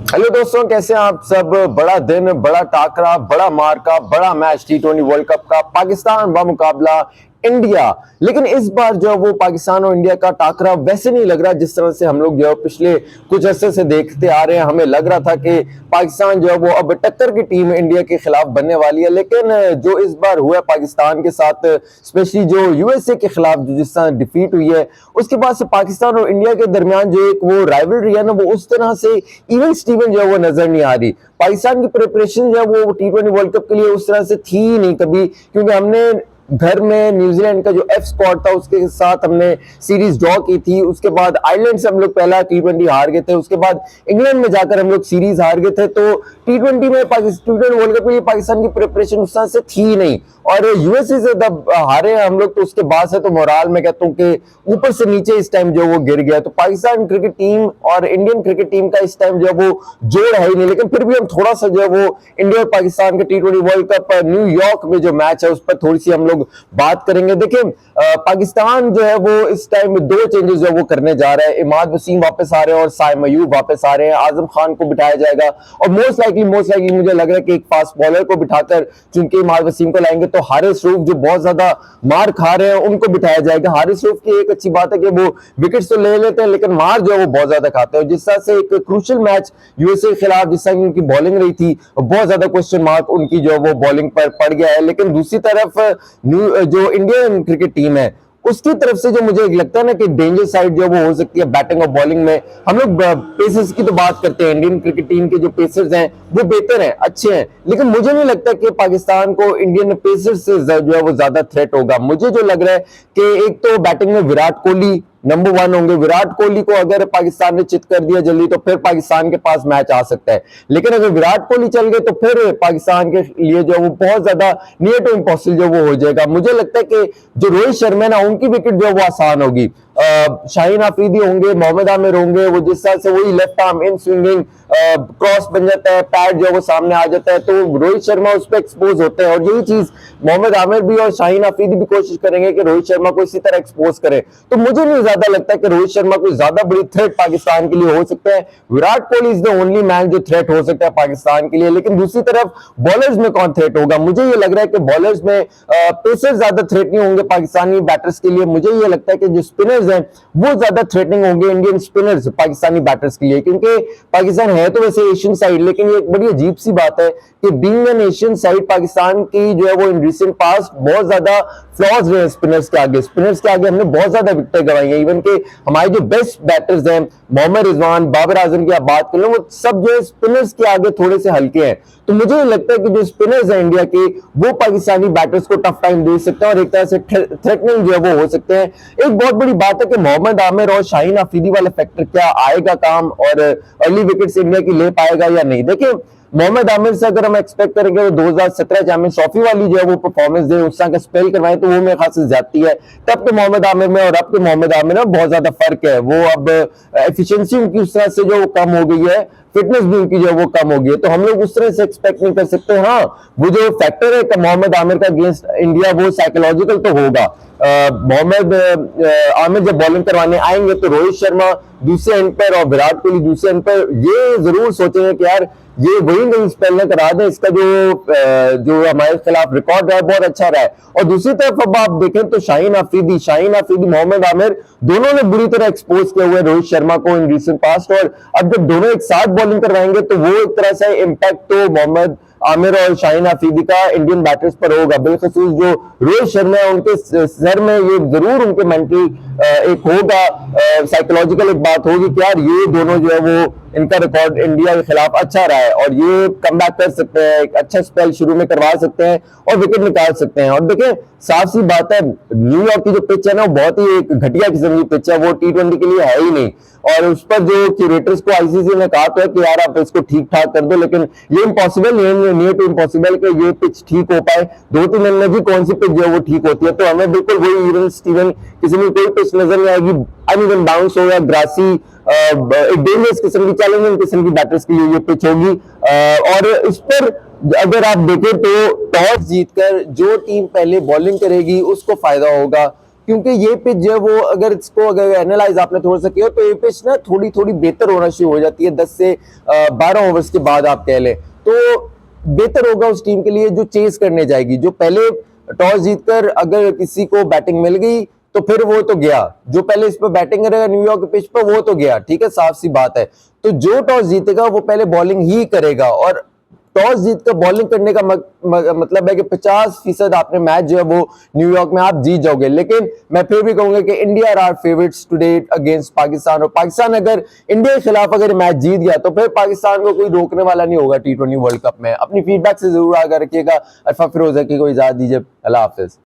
Hello दोस्तों, कैसे हैं आप सब। बड़ा दिन, बड़ा टाकरा, बड़ा मार्का, बड़ा मैच T20 वर्ल्ड कप का पाकिस्तान मुकाबला इंडिया। लेकिन इस बार जो है वो पाकिस्तान और इंडिया का टाकरा वैसे नहीं लग रहा जिस तरह से हम लोग जो है पिछले कुछ अरसे से देखते आ रहे हैं। हमें लग रहा था कि पाकिस्तान जो है वो अब टक्कर की टीम इंडिया के खिलाफ बनने वाली है, लेकिन जो इस बार हुआ पाकिस्तान के साथ, स्पेशली जो यूएसए के खिलाफ जो जिस तरह डिफीट हुई है, उसके बाद से पाकिस्तान और इंडिया के दरमियान जो एक वो राइवलरी है ना, वो उस तरह से इवन स्टीवन जो है वो नजर नहीं आ रही। पाकिस्तान की प्रिपरेशन जो है वो T20 वर्ल्ड कप के लिए उस तरह से थी ही नहीं कभी, क्योंकि हमने घर में न्यूजीलैंड का जो एफ स्क्वाड था उसके साथ हमने सीरीज ड्रॉ की थी। उसके बाद आयरलैंड से हम लोग पहला T20 हार गए थे, उसके बाद इंग्लैंड में जाकर हम लोग सीरीज हार गए थे। तो T20 में T20 वर्ल्ड कप के लिए पाकिस्तान की प्रिपरेशन उस तरह से थी नहीं, और यूएसए से जब हारे हम लोग तो उसके बाद से तो मोराल में कहता हूँ कि ऊपर से नीचे इस टाइम जो वो गिर गया। तो पाकिस्तान क्रिकेट टीम और इंडियन क्रिकेट टीम का इस टाइम जो वो जोड़ है ही नहीं, लेकिन फिर भी हम थोड़ा सा जो है वो इंडिया और पाकिस्तान के T20 वर्ल्ड कप न्यूयॉर्क में जो मैच है उस पर थोड़ी सी हम लोग बात करेंगे। देखिए, पाकिस्तान जो है वो इस टाइम में दो चेंजेस जो वो करने जा रहा है। इमाद वसीम वापस आ रहे हैं और साइम अयूब वापस आ रहे हैं। आजम खान को बिठाया जाएगा और मोस्ट लाइकली मुझे लग रहा है कि एक फास्ट बॉलर को बिठाकर, चूंकि इमाद वसीम को लाएंगे तो हारिस रऊफ जो बहुत ज्यादा मार खा रहे हैं उनको बिठाया जाएगा। हारिस रऊफ की एक अच्छी बात है कि वो विकेट्स तो ले लेते हैं लेकिन मार जो है वो बहुत ज्यादा खाते हैं। जिस तरह से एक क्रूशियल मैच यूएसए के खिलाफ जिस तरह की उनकी बॉलिंग रही थी, बहुत ज्यादा क्वेश्चन मार्क उनकी जो वो बॉलिंग पर पड़ गया है। लेकिन दूसरी तरफ जो इंडियन क्रिकेट टीम है उसकी तरफ से जो मुझे लगता है ना कि डेंजर साइड जो वो हो सकती है बैटिंग और बॉलिंग में। हम लोग पेसर्स की तो बात करते हैं, इंडियन क्रिकेट टीम के जो पेसर्स हैं वो बेहतर हैं, अच्छे हैं, लेकिन मुझे नहीं लगता कि पाकिस्तान को इंडियन पेसर्स से जो है वो ज्यादा थ्रेट होगा। मुझे जो लग रहा है कि एक तो बैटिंग में विराट कोहली नंबर 1 होंगे। विराट कोहली को अगर पाकिस्तान ने चित कर दिया जल्दी तो फिर पाकिस्तान के पास मैच आ सकता है, लेकिन अगर विराट कोहली चल गए तो फिर पाकिस्तान के लिए जो वो बहुत ज्यादा नियर टू इम्पॉसिबल जो वो हो जाएगा। मुझे लगता है कि जो रोहित शर्मा है ना उनकी विकेट जो वो आसान होगी। शाहीन अफरीदी होंगे, मोहम्मद आमिर होंगे, वो जिस तरह से वही लेफ्ट आर्म इन स्विंगिंग क्रॉस बन जाता है, पैड जो वो सामने आ जाता है, तो रोहित शर्मा उस पर एक्सपोज होते हैं। और यही चीज मोहम्मद आमिर भी और शाहीन अफरीदी भी कोशिश करेंगे कि रोहित शर्मा को इसी तरह एक्सपोज करें। तो मुझे नहीं ज्यादा लगता कि रोहित शर्मा कोई ज्यादा बड़ी थ्रेट पाकिस्तान के लिए हो सकता है। Virat Kohli is the only man जो थ्रेट हो सकता है पाकिस्तान के लिए। लेकिन दूसरी तरफ बॉलर्स में कौन थ्रेट होगा? मुझे ये लग रहा है कि बॉलर्स में पेसर्स ज्यादा थ्रेट नहीं होंगे पाकिस्तानी बैटर्स के लिए। मुझे ये लगता है कि जो स्पिनर्स हैं वो ज्यादा थ्रेटनिंग होंगे इंडियन स्पिनर्स पाकिस्तानी बैटर्स के लिए, क्योंकि पाकिस्तान है तो वैसे एशियन साइड, लेकिन ये एक बड़ी अजीब सी बात है कि being an Asian side Pakistan की जो है वो इन रिसेंट पास्ट बहुत ज्यादा फ्लॉज रहे स्पिनर्स के आगे। स्पिनर्स के आगे हमने बहुत ज्यादा विकेटें गंवाई हैं। इवन के हमारे जो बेस्ट बैटर्स हैं मोहम्मद रिजवान, बाबर आजम की आप बात कर लो, वो सब जो है स्पिनर्स के आगे थोड़े से हल्के हैं। तो मुझे लगता है कि जो स्पिनर्स हैं इंडिया के वो पाकिस्तानी बैटर्स को टफ टाइम दे सकते हैं और एक तरह से थ्रेटनिंग जो है वो हो सकते हैं। एक बहुत बड़ी बात है कि मोहम्मद आमिर और शाहीन अफरीदी वाला फैक्टर क्या आएगा काम, और अर्ली विकेट्स इंडिया की ले पाएगा या नहीं। देखिए, मोहम्मद आमिर से अगर हम एक्सपेक्ट करेंगे वो 2017 चैंपियंस ट्रॉफी वाली जो है वो परफॉर्मेंस दे, उस तरह का स्पेल करवाए, तो वो मेरे खास से ज्यादती है। तब के मोहम्मद आमिर में और अब के मोहम्मद आमिर में बहुत ज्यादा फर्क है। वो अब एफिशिएंसी उनकी उस तरह से जो कम हो गई है, फिटनेस भी उनकी जो वो कम हो गई है, तो हम लोग उस तरह से एक्सपेक्ट नहीं कर सकते। हाँ, वो जो फैक्टर है कि मोहम्मद आमिर का अगेंस्ट इंडिया वो साइकोलॉजिकल तो होगा। मोहम्मद आमिर जब बॉलिंग करवाने आएंगे तो रोहित शर्मा दूसरे एंड पर और विराट कोहली दूसरे एंड पर ये जरूर सोचेंगे कि यार ये वही नहीं स्पेल ने करा दे, इसका जो हमारे खिलाफ रिकॉर्ड है बहुत अच्छा रहा है। और दूसरी तरफ अब आप देखें तो शाहीन अफरीदी मोहम्मद आमिर दोनों ने बुरी तरह एक्सपोज किया हुआ है रोहित शर्मा को इन रिसेंट पास्ट, और अब जब दोनों एक साथ बॉलिंग करवाएंगे तो वो एक तरह से इम्पैक्ट तो मोहम्मद आमिर और शाहीन अफरीदी का इंडियन बैटर्स पर होगा। बिलखसूस जो रोहित शर्मा है उनके सर में ये जरूर उनके मेंटल एक होगा, साइकोलॉजिकल एक बात होगी कि यार ये दोनों जो है वो इनका रिकॉर्ड इंडिया के खिलाफ अच्छा रहा है और ये कम बैक कर सकते हैं, एक अच्छा स्पेल शुरू में करवा सकते हैं और विकेट निकाल सकते हैं। और देखिए, साफ सी बात है, न्यूयॉर्क की जो पिच है ना वो बहुत ही एक घटिया किस्म की पिच है, वो T20 के लिए है ही नहीं। और उस पर जो क्यूरेटर्स को आईसीसी ने कहा तो है कि यार आप इसको ठीक ठाक कर दो, लेकिन ये इम्पॉसिबल नहीं है, नियर टू इम्पॉसिबल कि ये पिच ठीक हो पाए। 2-3 दिन में भी कौन सी पिच जो है वो ठीक होती है, तो हमें बिल्कुल वही इवन स्टीवन किसी में कोई पिच नजर नहीं आएगी। अनइवन बाउंस हो या ग्रासी, एक डेंजरस किस्म की, चैलेंजिंग किस्म की बैटर्स के लिए ये पिच होगी। और इस पर अगर आप देखें तो टॉस जीतकर जो टीम पहले बॉलिंग करेगी उसको फायदा होगा। क्योंकि ये पिच जो है वो अगर एनालाइज आपने थोड़ा सा किया तो ये पिच ना थोड़ी थोड़ी बेहतर होना शुरू हो जाती है 10 से 12 ओवर्स के बाद आप कह लें तो बेहतर होगा उस टीम के लिए जो चेस करने जाएगी। जो पहले टॉस जीतकर अगर किसी को बैटिंग मिल गई तो फिर वो तो गया, जो पहले इस पर बैटिंग करेगा न्यूयॉर्क के पिच पर वो तो गया, ठीक है, साफ सी बात है। तो जो टॉस जीतेगा वो पहले बॉलिंग ही करेगा और टॉस जीतकर बॉलिंग करने का मतलब है कि 50% आपने मैच जो है वो न्यूयॉर्क में आप जीत जाओगे। लेकिन मैं फिर भी कहूंगा कि India are favourites today against Pakistan, और पाकिस्तान अगर इंडिया के खिलाफ अगर मैच जीत गया तो फिर पाकिस्तान को कोई रोकने वाला नहीं होगा T20 वर्ल्ड कप में। अपनी फीडबैक से जरूर आगे रखिएगा। अरफा फिरोज को इजाजत दीजिए, अल्लाह हाफिज।